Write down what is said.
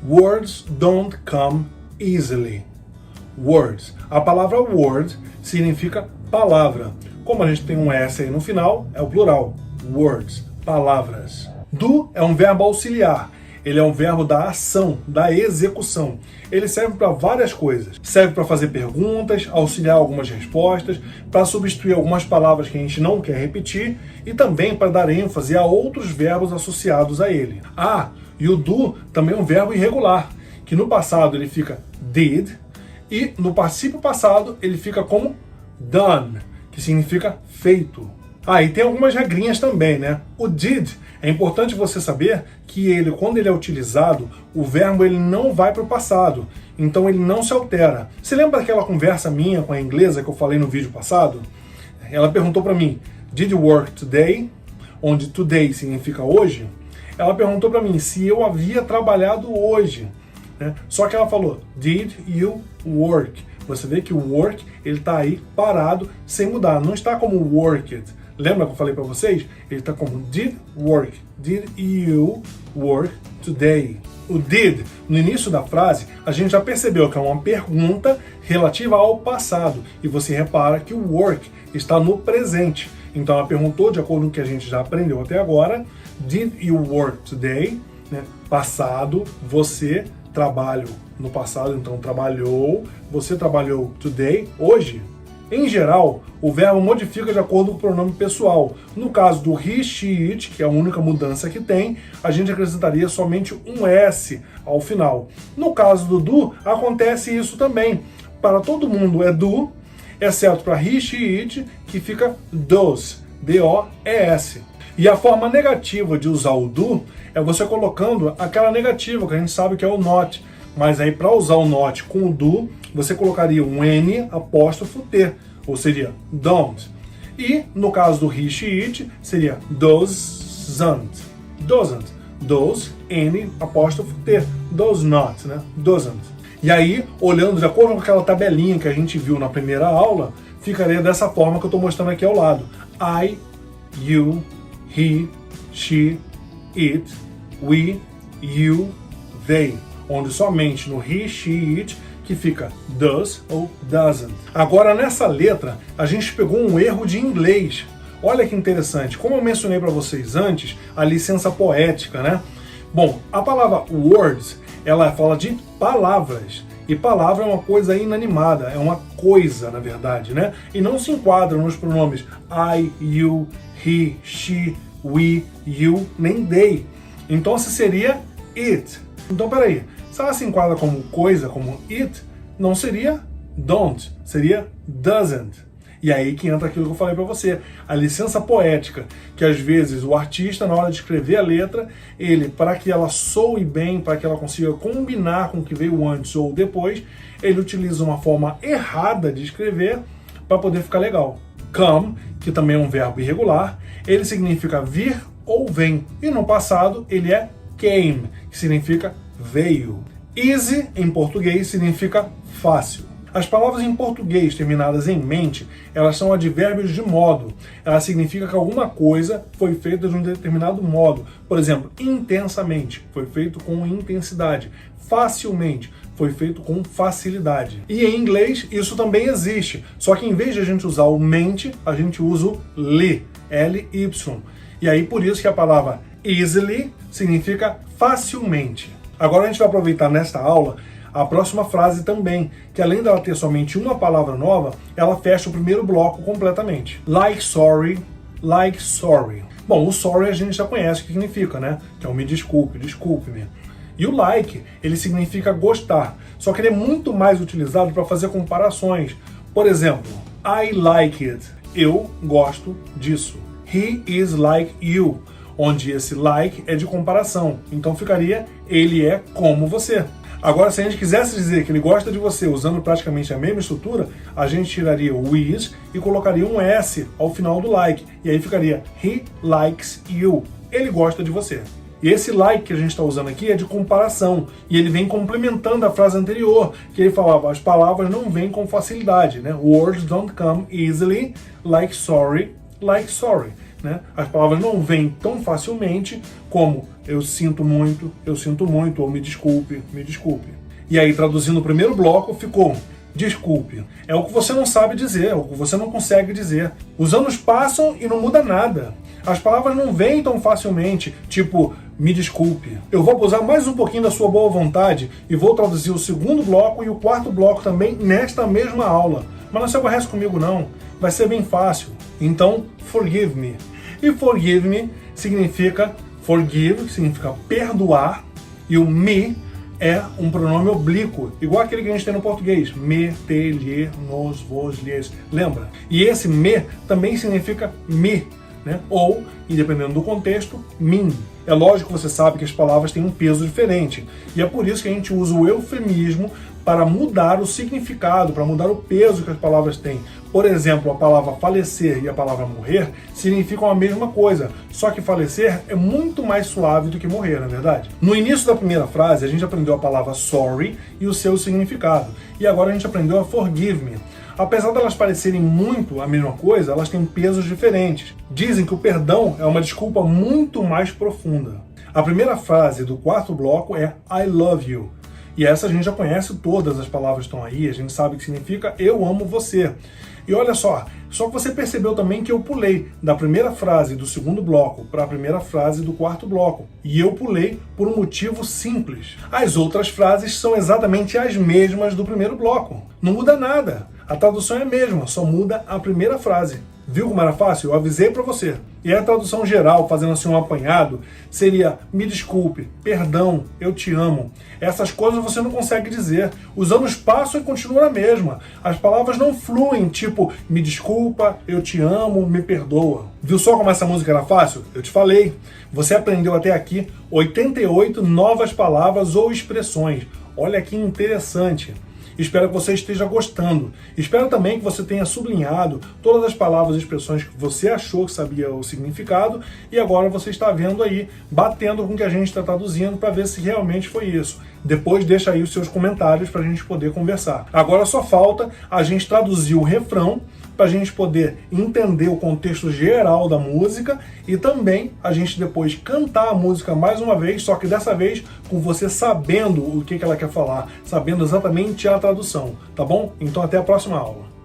Words don't come easily. Words. A palavra word significa palavra. Como a gente tem um S aí no final, é o plural. Words. Palavras. Do é um verbo auxiliar. Ele é um verbo da ação, da execução. Ele serve para várias coisas. Serve para fazer perguntas, auxiliar algumas respostas, para substituir algumas palavras que a gente não quer repetir e também para dar ênfase a outros verbos associados a ele. E o do também é um verbo irregular, que no passado ele fica did e no particípio passado ele fica como done, que significa feito. E tem algumas regrinhas também, né? O did, é importante você saber que ele, quando ele é utilizado, o verbo ele não vai para o passado, então ele não se altera. Você lembra daquela conversa minha com a inglesa que eu falei no vídeo passado? Ela perguntou para mim, did you work today? Onde today significa hoje. Ela perguntou para mim se eu havia trabalhado hoje, né? Só que ela falou, did you work? Você vê que o work, ele está aí parado, sem mudar, não está como worked. Lembra que eu falei para vocês? Ele está como did work. Did you work today? O did, no início da frase, a gente já percebeu que é uma pergunta relativa ao passado. E você repara que o work está no presente. Então ela perguntou, de acordo com o que a gente já aprendeu até agora, did you work today? Né? Passado, você trabalha no passado, então trabalhou. Você trabalhou today, hoje? Em geral, o verbo modifica de acordo com o pronome pessoal. No caso do he, she, it, que é a única mudança que tem, a gente acrescentaria somente um S ao final. No caso do do, acontece isso também. Para todo mundo é do, exceto para he, she, it, que fica does, D-O-E-S. E a forma negativa de usar o do é você colocando aquela negativa que a gente sabe que é o not. Mas aí para usar o not com o do, você colocaria um N apóstrofo T, ou seria don't. E no caso do he, she, it, seria doesn't. Doesn't. Does, N apóstrofo T. Does not, né? Doesn't. E aí, olhando de acordo com aquela tabelinha que a gente viu na primeira aula, ficaria dessa forma que eu estou mostrando aqui ao lado. I, you, he, she, it, we, you, they. Onde somente no he, she, it, que fica does ou doesn't. Agora, nessa letra, a gente pegou um erro de inglês. Olha que interessante. Como eu mencionei para vocês antes, a licença poética, né? Bom, a palavra words, ela fala de palavras. E palavra é uma coisa inanimada, é uma coisa, na verdade, né? E não se enquadra nos pronomes I, you, he, she, we, you, nem they. Então, seria it. Então, peraí. Se ela se enquadra como coisa, como it, não seria don't, seria doesn't. E aí que entra aquilo que eu falei para você, a licença poética, que às vezes o artista, na hora de escrever a letra, ele, para que ela soe bem, para que ela consiga combinar com o que veio antes ou depois, ele utiliza uma forma errada de escrever para poder ficar legal. Come, que também é um verbo irregular, ele significa vir ou vem, e no passado ele é came, que significa veio. Easy, em português, significa fácil. As palavras em português terminadas em mente, elas são advérbios de modo. Ela significa que alguma coisa foi feita de um determinado modo. Por exemplo, intensamente, foi feito com intensidade. Facilmente, foi feito com facilidade. E em inglês, isso também existe. Só que em vez de a gente usar o mente, a gente usa o ly, L-Y. E aí, por isso que a palavra easily significa facilmente. Agora a gente vai aproveitar nesta aula a próxima frase também, que além dela ter somente uma palavra nova, ela fecha o primeiro bloco completamente. Like sorry, like sorry. Bom, o sorry a gente já conhece o que significa, né? Que é o me desculpe, desculpe-me. E o like, ele significa gostar, só que ele é muito mais utilizado para fazer comparações. Por exemplo, I like it. Eu gosto disso. He is like you. Onde esse like é de comparação. Então ficaria, ele é como você. Agora, se a gente quisesse dizer que ele gosta de você usando praticamente a mesma estrutura, a gente tiraria o is e colocaria um S ao final do like. E aí ficaria, he likes you. Ele gosta de você. E esse like que a gente está usando aqui é de comparação. E ele vem complementando a frase anterior, que ele falava, as palavras não vêm com facilidade, né? Words don't come easily, like sorry, like sorry. Né? As palavras não vêm tão facilmente como eu sinto muito, ou me desculpe, me desculpe. E aí, traduzindo o primeiro bloco, ficou desculpe. É o que você não sabe dizer, é o que você não consegue dizer. Os anos passam e não muda nada. As palavras não vêm tão facilmente, tipo, me desculpe. Eu vou abusar mais um pouquinho da sua boa vontade e vou traduzir o segundo bloco e o quarto bloco também nesta mesma aula. Mas não se aborrece comigo não, vai ser bem fácil. Então, forgive me. E forgive me significa, forgive significa perdoar, e o me é um pronome oblíquo, igual aquele que a gente tem no português. Me, te, lhe, nos, vos, lhes. Lembra? E esse me também significa me, né? Ou, e dependendo do contexto, mim. É lógico que você sabe que as palavras têm um peso diferente. E é por isso que a gente usa o eufemismo para mudar o significado, para mudar o peso que as palavras têm. Por exemplo, a palavra falecer e a palavra morrer significam a mesma coisa, só que falecer é muito mais suave do que morrer, não é verdade? No início da primeira frase, a gente aprendeu a palavra sorry e o seu significado. E agora a gente aprendeu a forgive me. Apesar de elas parecerem muito a mesma coisa, elas têm pesos diferentes. Dizem que o perdão é uma desculpa muito mais profunda. A primeira frase do quarto bloco é I love you. E essa a gente já conhece todas, as palavras estão aí, a gente sabe que significa eu amo você. E olha só que você percebeu também que eu pulei da primeira frase do segundo bloco para a primeira frase do quarto bloco. E eu pulei por um motivo simples. As outras frases são exatamente as mesmas do primeiro bloco. Não muda nada. A tradução é a mesma, só muda a primeira frase. Viu como era fácil? Eu avisei para você. E a tradução geral, fazendo assim um apanhado, seria me desculpe, perdão, eu te amo. Essas coisas você não consegue dizer. Os anos passam e continuam a mesma. As palavras não fluem, tipo me desculpa, eu te amo, me perdoa. Viu só como essa música era fácil? Eu te falei. Você aprendeu até aqui 88 novas palavras ou expressões. Olha que interessante. Espero que você esteja gostando. Espero também que você tenha sublinhado todas as palavras e expressões que você achou que sabia o significado e agora você está vendo aí, batendo com o que a gente está traduzindo para ver se realmente foi isso. Depois deixa aí os seus comentários para a gente poder conversar. Agora só falta a gente traduzir o refrão para a gente poder entender o contexto geral da música e também a gente depois cantar a música mais uma vez, só que dessa vez com você sabendo o que ela quer falar, sabendo exatamente a tradução, tá bom? Então até a próxima aula.